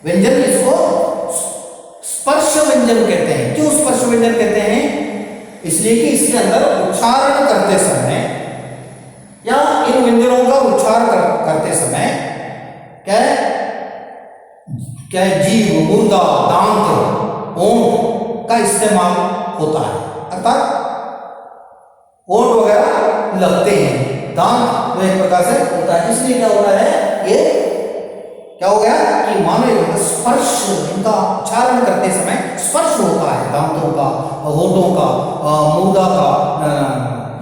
व्यंजन इसको स्पर्श व्यंजन कहते हैं। क्यों स्पर्श व्यंजन कहते हैं? इसलिए कि इसके अंदर उच्चारण करते समय या इन व्यंजनों का उच्चार करते समय क्या है जीभ, मुर्दा, दांत, ओंठ का इस्तेमाल होता है, अर्थात ओंठ वगैरह लगते हैं, दांत तो एक प्रकार से होता है। इसलिए क्या होता है, ये क्या हो गया कि मानो स्पर्श, इनका उच्चारण करते समय स्पर्श होता है, दांतों का, होठों का, मुर्दा का,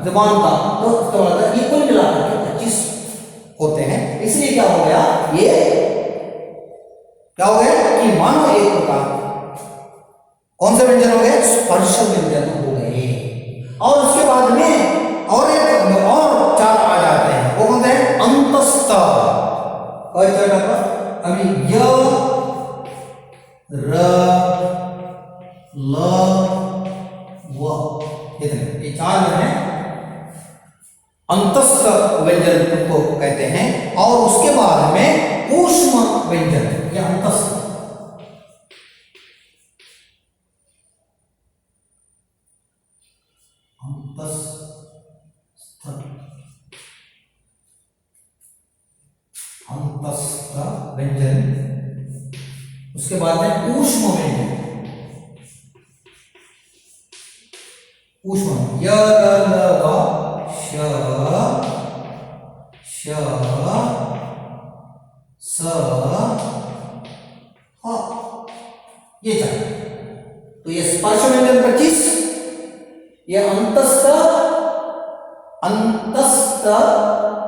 जुबान का, तो ये कुल मिलाकर 25 होते हैं। इसलिए क्या हो गया, ये क्या हो गया कि मानो एक प्रकार कौन से व्यंजन हो गए, स्पर्श व्यंजन हो गए। और उसके बाद में और एक और 4 आ जाते हैं, वो कौन से हैं, अंतस्थ। अभी य, र, ल, व, ये 4 जो है अंतस्थ व्यंजन को कहते हैं। और उसके बाद में ऊष्म व्यंजन या अंतस्थ, अंतस्थ व्यंजन, उसके बाद में ऊष्म व्यंजन, ऊष्म य, र, ल, व, श, श, स, ह, ये 4। तो ये स्पर्श व्यंजन 25, ये अंतस्थ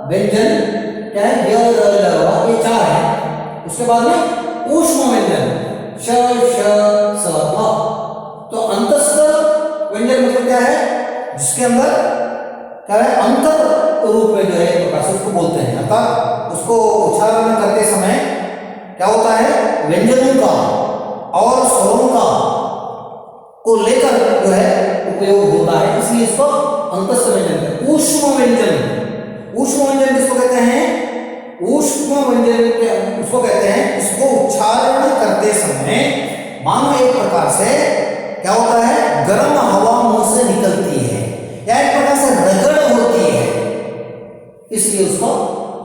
व्यंजन क्या है, य, र, ल, व, ये 4 है। उसके बाद में ऊष्म व्यंजन श, श, स, ह। तो अंतस्थ व्यंजन मतलब क्या है, जिसके अंदर क्या है, अंतर रूप में जो है एक प्रकार से उसको बोलते हैं, अर्थात उसको उच्चारण करते समय क्या होता है, व्यंजनों का और स्वरों का को लेकर जो है उपयोग होता है, इसलिए इसको अंतस्थ व्यंजन कहते हैं। ऊष्म व्यंजन, ऊष्म व्यंजन किसको कहते हैं, ऊष्म व्यंजन उसको कहते हैं, इसको उच्चारण करते समय मानो एक प्रकार से क्या होता है, गर्म हवा मुंह से निकलती है या एक प्रकार से रगड़ होती है, इसलिए उसको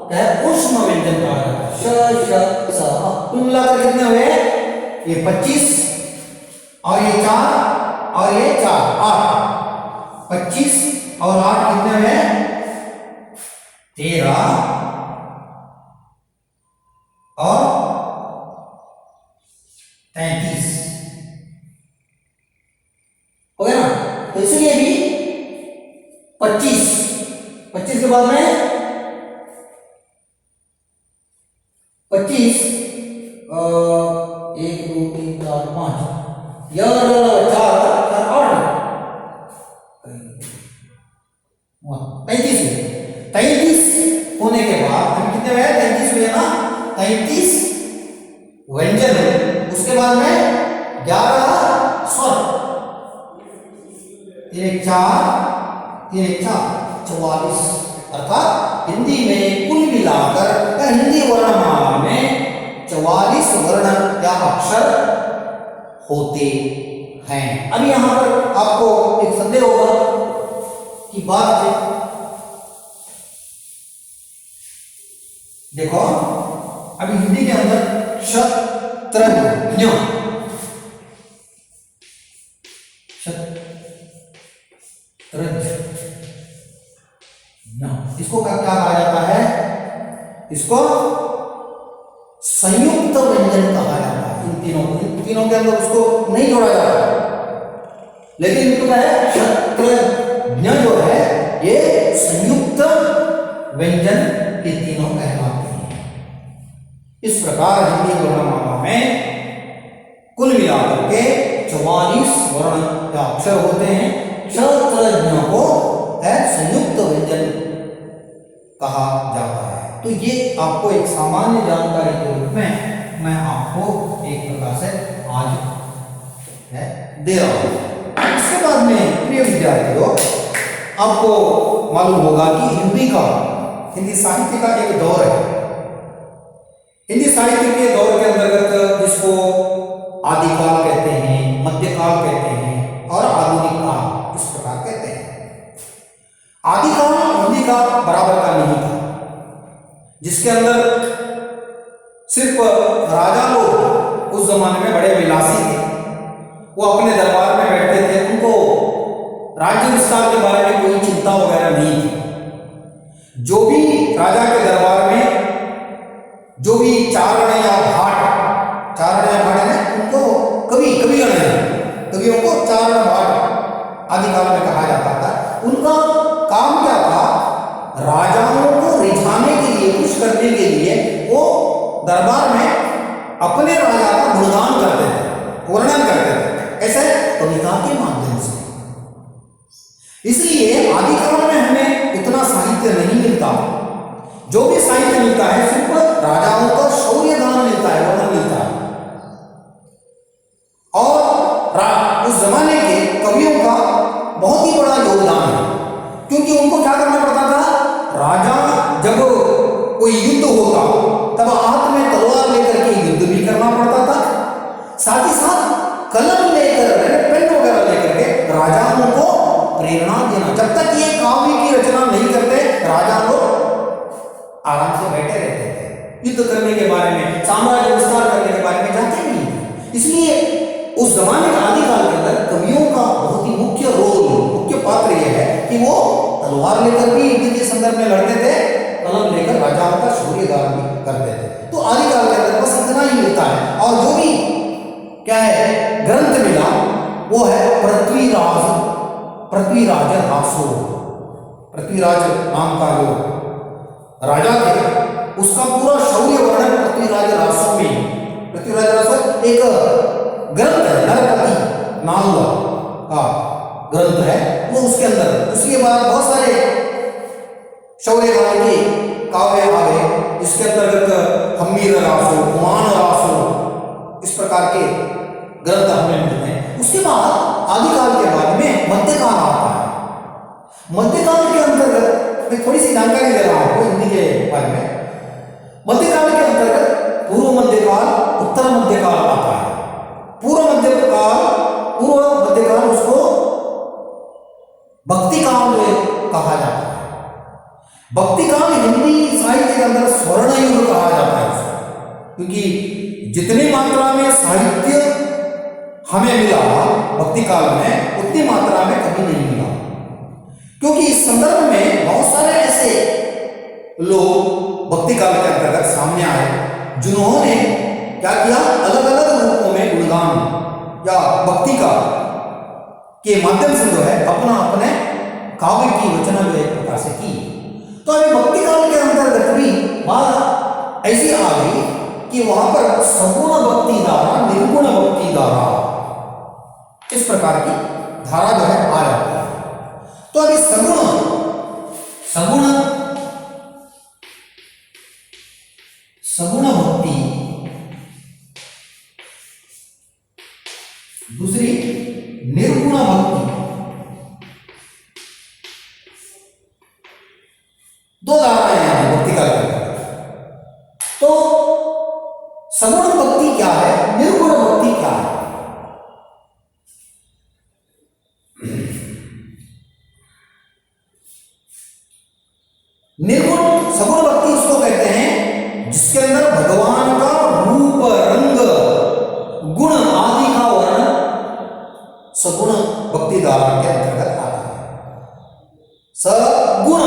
क्या है, ऊष्म व्यंजन कहा जाता है। श, श, स, ह। कुल मिलाकर कितने हुए, ये 25 और ये 4 और ये 4, 8। 25 और 8 कितने हुए, 13 और 33 हो गया ना। तो इसलिए भी 25 के बाद में 25 1 2 3 4 5 य, र, ल, 4 8 33 होने के बाद हम कितने हुए, 33 हुए ना, 33 व्यंजन, उसके बाद में 11 स्वर, 3 4 44, अर्थात हिंदी में कुल मिलाकर या हिंदी वर्णमाला में 44 वर्ण या अक्षर होते हैं। अब यहां पर आपको एक संदेह होगा कि बात है, देखो अभी हिंदी के अंदर शत्रज्ञ, इसको क्या कहा जाता है, इसको संयुक्त व्यंजन कहा जाता है। इन तीनों के अंदर उसको नहीं जोड़ा जाता, लेकिन इनको क्या है, शत्रज्ञ जो है ये संयुक्त व्यंजन ये तीनों कहलाते हैं। इस प्रकार हिंदी वर्णमाला में कुल मिलाकर के 44 वर्ण या अक्षर होते हैं। शत्रज्ञ को संयुक्त व्यंजन कहा जाता है। तो ये आपको एक सामान्य जानकारी के रूप में मैं आपको एक प्रकार से आज दे रहा हूं। इसके बाद में प्रिय विद्यार्थियों, आपको मालूम होगा कि हिंदी साहित्य का एक दौर है। हिंदी साहित्य के दौर के अंतर्गत जिसको जमाने में बड़े विलासी थे। वो अपने दरबार में बैठते थे, उनको राज्य विस्तार के बारे में कोई चिंता वगैरह नहीं थी। जो भी राजा के दरबार में जो भी चारण या भाट है, उनको कवियों को चारण भाट आदि काल में कहा जाता था। उनका काम क्या था? राजाओं को रिझाने के लिए, खुश करने के लिए वो दरबार में अपने राजा का गुणगान करते थे, वर्णन करते थे, ऐसे कविता के माध्यम से। इसलिए आदिकाल में हमें उतना साहित्य नहीं मिलता। जो भी साहित्य मिलता है सिर्फ राजाओं का शौर्य गान मिलता है, वर्णन मिलता है। और उस जमाने के कवियों का बहुत ही बड़ा योगदान है, क्योंकि उनको क्या करना पड़ता था? राजा जब कोई युद्ध होता तब हाथ में तलवार लेकर के युद्ध भी करना पड़ता था, साथ ही साथ कलम लेकर, पेन वगैरह लेकर के राजाओं को प्रेरणा देना। जब तक ये काव्य की रचना नहीं करते, राजा लोग आराम से बैठे रहते थे, युद्ध करने के बारे में, साम्राज्य विस्तार करने के बारे में जानते नहीं थे। इसलिए उस जमाने के आदिकाल के अंदर कवियों का बहुत ही मुख्य रोल, मुख्य पात्र यह है कि वो तलवार लेकर भी युद्ध के संदर्भ में लड़ते थे, कलम लेकर राजाओं का शौर्य गान भी करते थे। तो आदिकाल के अंदर बस इतना ही मिलता है। और जो भी क्या है ग्रंथ मिला वो है पृथ्वीराज रासो। पृथ्वीराज नाम का जो राजा थे, उसका पूरा शौर्य वर्णन पृथ्वीराज रासो में। पृथ्वीराज रासो एक ग्रंथ है, नरपति नाम का ग्रंथ है वो, उसके अंदर उसके बाद बहुत सारे शौर्य गान के काव्य आ गए। इसके अंतर्गत हम्मीर रासो, कुमान रासो, इस प्रकार के ग्रंथ हमें मिलते हैं। उसके बाद आदिकाल के बाद में मध्यकाल आता है। मध्यकाल के अंतर्गत मैं थोड़ी सी जानकारी दे रहा हूं हिंदी के बारे में। मध्यकाल के अंतर्गत पूर्व मध्यकाल, उत्तर मध्यकाल आता है। पूर्व मध्यकाल उसको भक्ति काल कहा जाता है। भक्ति काल हिंदी साहित्य के अंदर स्वर्ण युग कहा जाता है, क्योंकि जितनी मात्रा में साहित्य हमें मिला भक्ति काल में, उतनी मात्रा में कभी नहीं मिला। क्योंकि इस संदर्भ में बहुत सारे ऐसे लोग भक्ति काल के अंतर्गत सामने आए जिन्होंने क्या किया? अलग अलग रूपों में गुणगान या भक्ति का के माध्यम से जो है अपना अपने काव्य की रचना जो एक प्रकार से की। तो अभी भक्ति काल के अंतर्गत भी बात ऐसी आ गई कि वहां पर सगुण भक्ति धारा, निर्गुण भक्ति धारा, इस प्रकार की धारा जो है आ जाती है। तो अभी सगुण भक्ति, दूसरी निर्गुण भक्ति, दो धाराएं हैं भक्ति काल के अंदर। तो सगुण भक्ति क्या है, निर्गुण भक्ति क्या है? निर्गुण सगुण भक्ति उसको कहते हैं जिसके अंदर भगवान का रूप, रंग, गुण आदि का वर्णन सगुण भक्ति धारा के अंतर्गत आता है। सगुण है,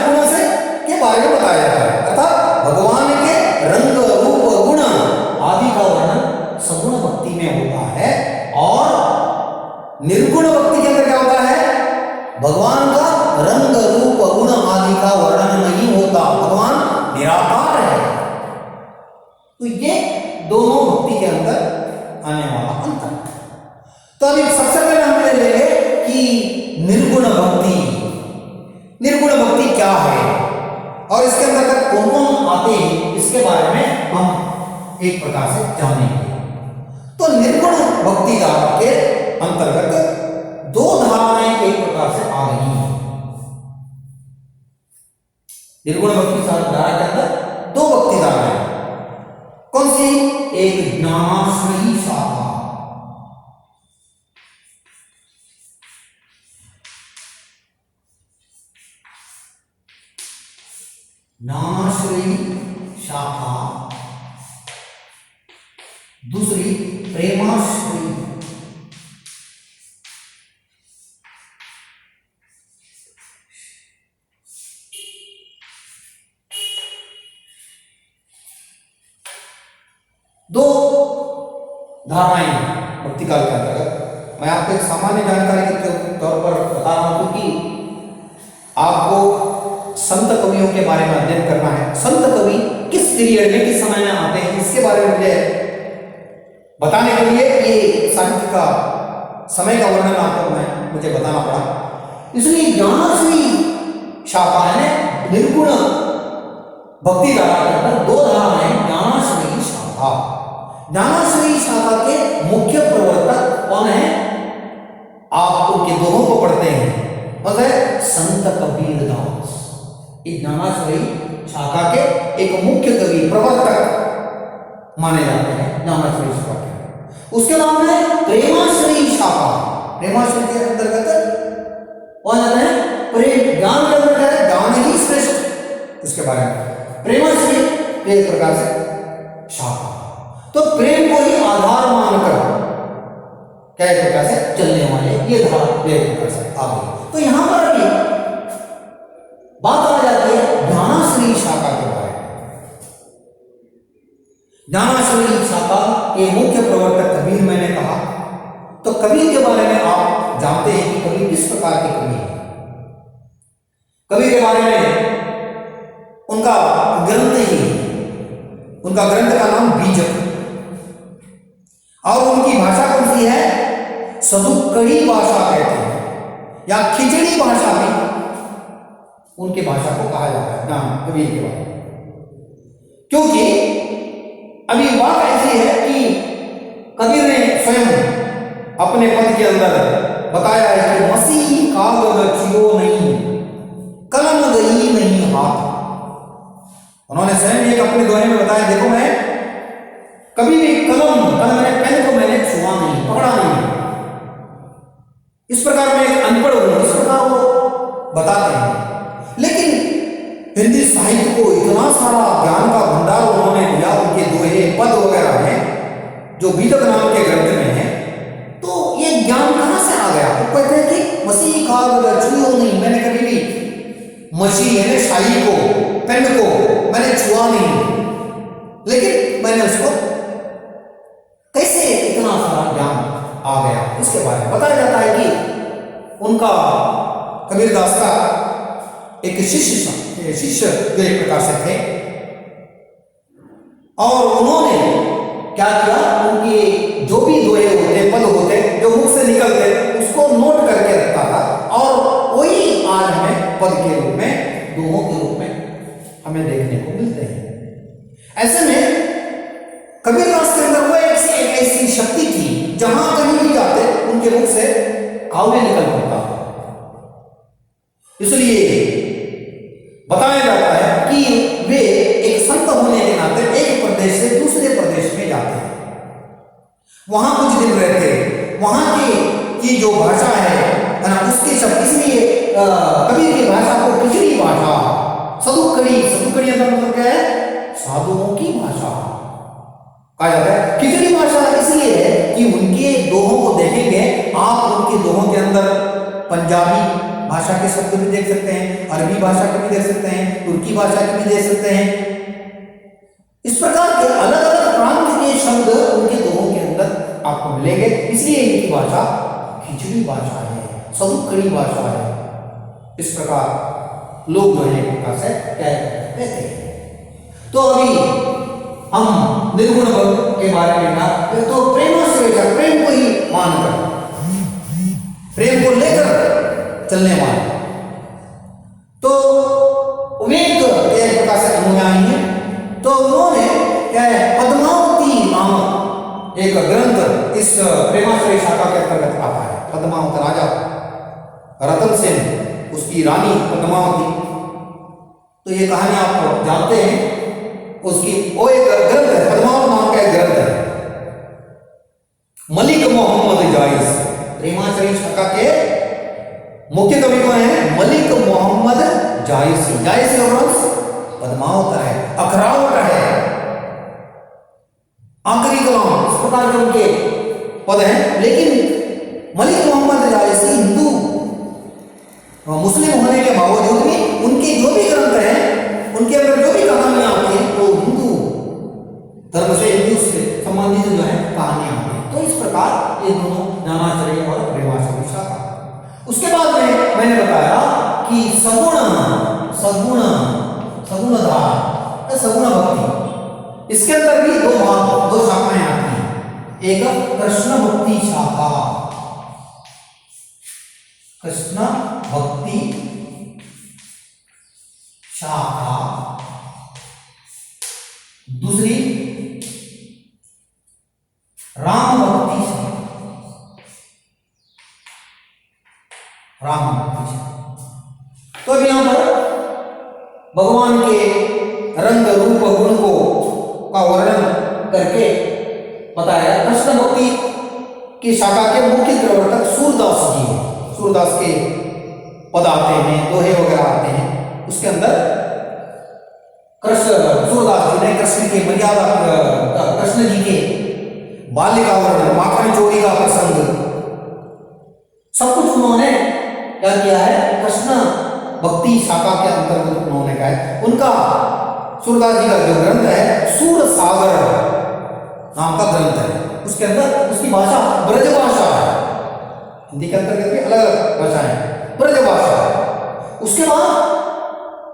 गुण से के बारे में बताया जाता है, अर्थात भगवान के रंग, रूप, गुण आदि का वर्णन सगुण भक्ति में होता है। और निर्गुण भक्ति के अंदर क्या होता है? भगवान का रंग, रूप, गुण आदि का वर्णन नहीं होता, भगवान निराकार है। तो ये दोनों भक्ति के अंदर आने वाला अंतर। तो अभी सबसे पहले हम ले लेंगे कि निर्गुण भक्ति क्या है और इसके अंतर्गत कौन कौन आते हैं, इसके बारे में हम एक प्रकार से जानेंगे। तो निर्गुण भक्ति धारा के अंतर्गत दो धाराएं एक प्रकार से आ रही हैं। निर्गुण भक्ति धारा के अंदर दो भक्ति धाराएं, कौन सी? एक ज्ञानाश्रयी शाखा, ज्ञानाश्रयी शाखा, दूसरी प्रेमाश्री। दो धाराएं भक्ति काल के अंतर्गत मैं आपको एक सामान्य जानकारी के तौर पर बता रहा हूं क्योंकि आपको संत कवियों के बारे में अध्ययन करना है। संत कवि किस पीरियड में, किस समय में आते हैं, इसके बारे में मुझे बताने के लिए ये साहित्य का समय का वर्णन आपको मुझे बताना पड़ा। इसलिए ज्ञानाश्री शाखा है निर्गुण भक्ति धारा के अंदर दो धाराएं ज्ञानाश्री शाखा। ज्ञानाश्री शाखा के मुख्य प्रवर्तक कौन है? आप उनके दोहों को पढ़ते हैं, मतलब संत कबीर दास। इस ज्ञानाश्री शाखा के एक मुख्य कवि प्रवर्तक माने जाते हैं ज्ञानाश्री शाखा के। उसके बाद में प्रेमाश्री शाखा। प्रेमाश्री के अंतर्गत कौन आता है? प्रेम ज्ञान के अंदर है ज्ञान ही श्रेष्ठ, इसके बारे में प्रेमाश्री एक प्रकार से शाखा। तो प्रेम को ही आधार मानकर क्या एक प्रकार से चलने वाले ये धारा एक प्रकार से आ गई। तो यहां पर अभी बात आ जाती है ज्ञानाश्री शाखा के बारे में। ज्ञानाश्री शाखा के मुख्य प्रवर्तक कबीर मैंने कहा। तो कबीर के बारे में आप जानते हैं कि कबीर किस प्रकार के कवि हैं। कबीर के बारे में उनका ग्रंथ ही, उनका ग्रंथ का नाम बीजक, और उनकी भाषा कौन सी है? सदुक्कड़ी भाषा कहते हैं या खिचड़ी भाषा भी उनके भाषा को कहा जाता है नाम कबीर के बारे में। क्योंकि अभी बात ऐसी है कि कबीर ने स्वयं अपने पद के अंदर बताया है कि मसीह कागज चियो नहीं, कलम गई नहीं हाथ। उन्होंने स्वयं एक अपने दोहे में बताया, देखो मैं कभी भी कलम मैंने पेन को मैंने छुआ नहीं, पकड़ा नहीं। इस प्रकार मैं एक अनपढ़ हूं, इस प्रकार वो बताते हैं। लेकिन हिंदी साहित्य को इतना सारा ज्ञान का भंडार उन्होंने दिया, उनके दोहे पद वगैरह हैं जो बीजक नाम के ग्रंथ में है। तो ये ज्ञान कहां से आ गया? वो कहते हैं कि मसीह कागज छुओ नहीं, मैंने कभी भी मछली यानी शाही को, पेन को मैंने छुआ नहीं, लेकिन मैंने उसको कैसे इतना सारा ज्ञान आ गया इसके बारे में बताया जाता है कि उनका कबीरदास का एक शिष्य जो एक प्रकार से थे, और उन्होंने क्या किया, उनके जो भी दोहे होते, पद होते जो मुख से निकलते उसको नोट करके रखता था, और वही आज हमें पद के रूप में, दोहों के रूप में हमें देखने को मिलते हैं। ऐसे में कबीरदास के अंदर वो एक ऐसी शक्ति थी, जहां कहीं भी जाते उनके मुख से काव्य निकल पड़ता था। इसलिए बताया जाता है कि वे एक संत होने के नाते एक प्रदेश से दूसरे प्रदेश में जाते हैं, वहां कुछ दिन रहते, वहां की जो भाषा है ना उसके शब्द, इसलिए कबीर की भाषा को खिचड़ी भाषा, सदुक्कड़ी मतलब क्या है? साधुओं की भाषा कहा जाता है। खिचड़ी भाषा इसलिए है कि उनके दोहों को देखेंगे आप, उनके दोहों के अंदर पंजाबी भाषा के शब्द भी देख सकते हैं, अरबी भाषा के भी देख सकते हैं, तुर्की भाषा के भी देख सकते हैं। इस प्रकार के अलग अलग प्रांत के शब्द उनके दोहों के अंदर आपको मिलेंगे। इसलिए इनकी भाषा खिचड़ी भाषा है, सदुक्कड़ी भाषा है। इस प्रकार लोग जो है एक प्रकार से कहते हैं। तो अभी हम निर्गुण भक्त के बारे में बात, तो प्रेमाश्रय, प्रेम को ही मानकर, प्रेम को लेकर चलने वाले, तो विवेक एक प्रकार से अनुयायी है। तो उन्होंने क्या है, पद्मावती नामक एक ग्रंथ इस प्रेमाश्रय शाखा के अंतर्गत आता है। पद्मावत राजा रतन सेन, उसकी रानी पद्मावती, तो ये कहानी आप जानते हैं। उसकी वो एक ग्रंथ है, पद्मावत नाम का एक ग्रंथ है। मलिक मोहम्मद जायस, प्रेमाश्रय शाखा के मुख्य कवि कौन है? मलिक मोहम्मद जायसी। जायसी का वंश पद्मावत है, अखरावट है, आखिरी कलाम प्रकार के उनके पद हैं। लेकिन मलिक मोहम्मद जैसे हिंदू मुस्लिम होने के बावजूद भी उनके जो भी ग्रंथ हैं, उनके अंदर जो भी कहानियां आती हैं वो हिंदू धर्म से, हिंदू से संबंधित जो है कहानियां आती हैं। तो इस प्रकार ये दोनों ज्ञानाचर्य और प्रेमाचर्य शाखा। उसके बाद में मैंने बताया कि सगुण सगुण सगुणधार सगुण भक्ति, इसके अंदर भी दो शाखाएं आती हैं। एक कृष्ण भक्ति शाखा, कृष्ण भक्ति शाखा, दूसरी राम भक्ति शाखा, राम भक्ति शाखा। तो अब यहां पर भगवान के रंग रूप गुण को का वर्णन करके बताया। कृष्ण भक्ति की शाखा के मुख्य प्रवर्तक सूरदास जी हैं। सूरदास के पद आते हैं, दोहे वगैरह आते हैं, उसके अंदर सूरदास जी ने कृष्ण के मर्यादा, कृष्ण जी के बाल्य का वर्णन, माखन चोरी का प्रसंग, सब कुछ उन्होंने क्या किया है, कृष्ण भक्ति शाखा के अंतर्गत उन्होंने कहा है। उनका सूरदास जी का जो ग्रंथ है सूर सागर नाम का ग्रंथ है, उसके अंदर उसकी भाषा ब्रज भाषा है। हिंदी के अंतर्गत भी अलग अलग भाषाएं, ब्रज भाषा है। उसके बाद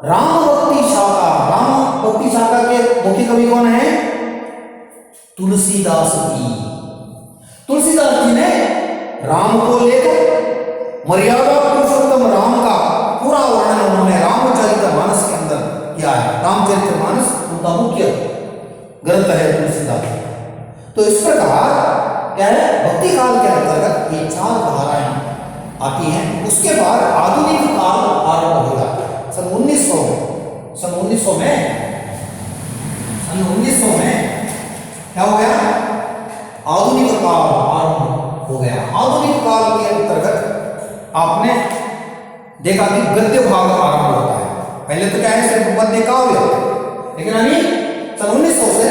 राम भक्ति शाखा, राम भक्ति शाखा के मुख्य कवि कौन है, तुलसीदास जी। तुलसीदास जी ने राम को लेकर मर्यादा पुरुषोत्तम राम का पूरा वर्णन उन्होंने रामचरितमानस के अंदर किया है। रामचरितमानस उनका मुख्य ग्रंथ है तुलसीदास जी। तो इस प्रकार क्या है, भक्ति काल के अंतर्गत ये 4 धाराएं आती हैं। उसके बाद आधुनिक काल आरंभ हो जाता है सन 1900 में क्या हो गया, आधुनिक काल आरंभ हो गया। आधुनिक काल के अंतर्गत आपने देखा कि गद्य भाग आरंभ होता है। पहले तो क्या है, सिर्फ पद्य काव्य, लेकिन अभी सन 1900 से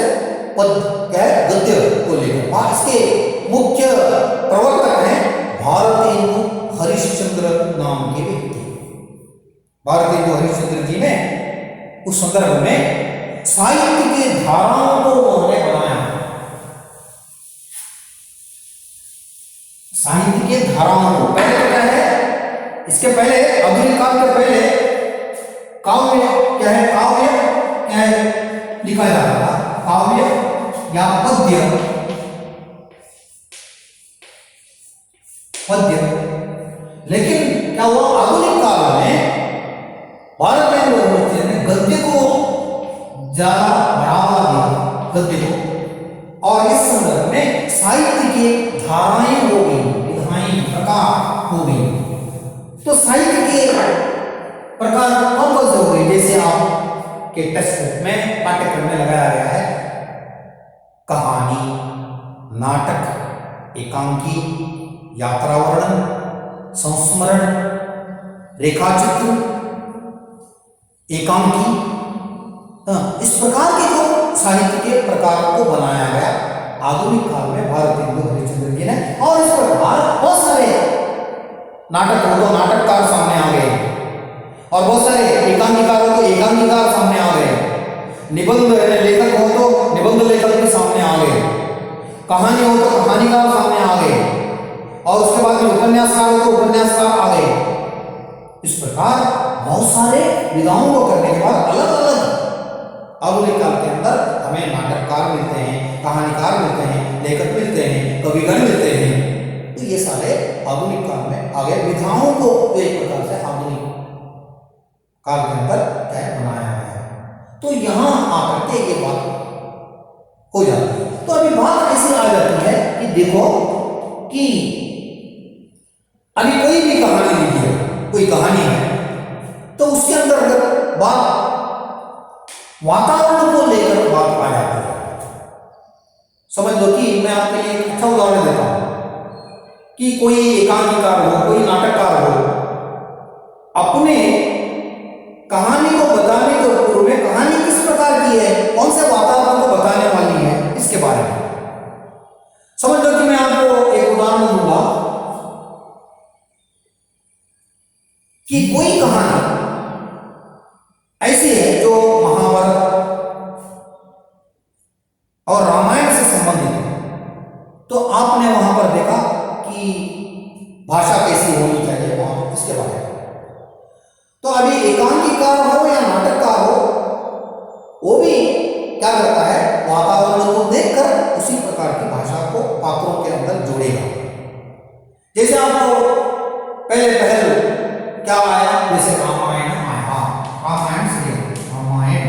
पद क्या है, गद्य को लेकर। इसके मुख्य प्रवर्तक हैं भारतेंदु हरिश्चंद्र नाम के व्यक्ति। भारतेंदु हरिश्चंद्र जी ने उस संदर्भ में साहित्य के धाराओं को उन्होंने बनाया। साहित्य के धाराओं को, पहले तो क्या है, इसके पहले आधुनिक काल के पहले काव्य क्या है, काव्य क्या है लिखा जाता था, काव्य या पद्य, लेकिन क्या हुआ, आधुनिक काल में भारतेंदु हरिश्चंद्र ने गद्य को ज्यादा बढ़ावा दिया, गद्य को। और इस संदर्भ में साहित्य की धाराएं हो गई, विधाएं, प्रकार हो गई। तो साहित्य के प्रकार कौन कौन से हो गए, जैसे आपके टेक्स्ट बुक में पाठ्यक्रम में लगाया गया है, कहानी, नाटक, एकांकी, यात्रा वर्णन, संस्मरण, रेखाचित्र, एकांकी, इस प्रकार के जो साहित्य के प्रकार को बनाया गया आधुनिक काल में भारतेंदु हरिश्चंद्र जी ने। और इस प्रकार बहुत सारे नाटक हो तो नाटककार सामने आ गए, और बहुत सारे एकांकीकार हो तो एकांकीकार सामने आ गए, निबंध लेखक हो तो निबंध लेखक भी सामने आ गए, कहानी हो तो कहानीकार सामने आ गए, और उसके बाद में उपन्यासकार हो तो उपन्यासकार आ गए। इस प्रकार बहुत सारे विधाओं को करने के बाद अलग अलग आधुनिक काल के अंदर हमें नाटककार मिलते हैं, कहानीकार मिलते हैं, लेखक मिलते हैं, कविगण मिलते हैं। तो ये सारे आधुनिक काल में आ गए, विधाओं को एक प्रकार से आधुनिक काल के अंदर क्या बनाया गया है। तो यहां आकर के ये बात हो जाती है। तो अभी बात ऐसी आ जाती है कि देखो कि अभी कोई भी कहानी लीजिए, कोई कहानी है तो उसके अंदर अगर बात वातावरण को लेकर बात आ जाती है। समझ लो कि मैं आपके लिए एक अच्छा उदाहरण देता हूं कि कोई एकांकीकार हो, कोई नाटककार हो, अपने कहानी को बताने के पूर्व में कहानी किस प्रकार की है, कौन से वातावरण को बताने वाली है, इसके बारे में कि कोई कहानी ऐसी है जो महाभारत और रामायण से संबंधित है, तो आपने वहां पर देखा कि भाषा कैसी होनी चाहिए वहां पर, इसके बारे में। तो अभी एकांकीकार हो या नाटककार हो, वो भी क्या करता है, वातावरण को देखकर उसी प्रकार की भाषा को पात्रों के अंदर जोड़ेगा। जैसे आपको पहल क्या आया, जैसे रामायण आया, रामायण सीरियल रामायण,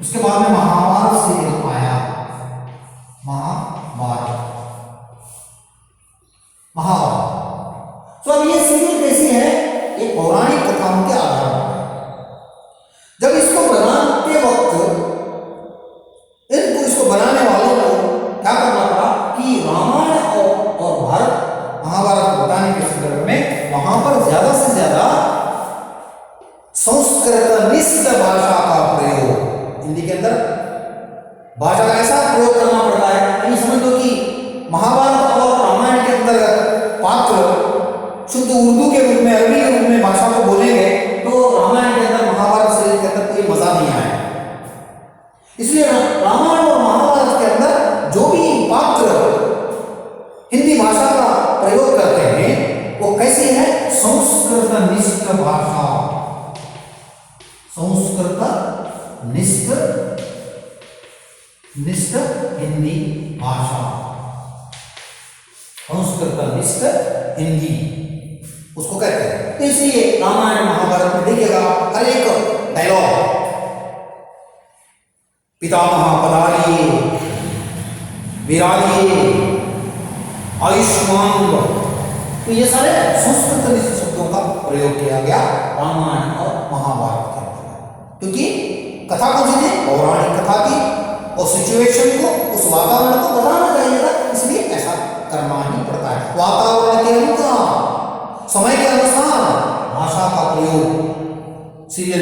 उसके बाद में महाभारत सीरियल आया, महाभारत। तो अब ये सीरियल कैसी है, एक पौराणिक कथाओं के आधार पर। जब इसको बनाते वक्त इसको बनाने वालों को क्या करना पड़ा कि रामायण और भारत महाभारत को बताने के संदर्भ में वहां पर ज्यादा से ज्यादा संस्कृतनिष्ठ भाषा का प्रयोग, हिंदी के अंदर भाषा का ऐसा प्रयोग करना पड़ता है। यानी समझ लो कि महाभारत और रामायण के अंतर्गत पात्र शुद्ध उर्दू के रूप में, अरबी के रूप में भाषा को बोलेंगे तो रामायण के अंदर, महाभारत सीरीज के अंदर कोई मजा नहीं आएगा। इसलिए रामायण और महाभारत के अंदर जो भी पात्र हिंदी भाषा का प्रयोग करते हैं वो कैसी है, संस्कृतनिष्ठ भाषा, संस्कृतनिष्ठ हिंदी भाषा, संस्कृतनिष्ठ हिंदी उसको कहते हैं। तो इसलिए रामायण महाभारत में देखिएगा हर एक डायलॉग, पितामह पधारिये, विराजिए, आयुष्मान भव, तो ये सारे संस्कृत शब्दों का प्रयोग किया गया रामायण और महाभारत के अंदर, क्योंकि कथा कौन सी थी, पौराणिक कथा थी, और सिचुएशन को, उस वातावरण को बताना चाहिए था, इसलिए ऐसा करना ही पड़ता है। वातावरण के अनुसार, समय के अनुसार भाषा का प्रयोग सीरियल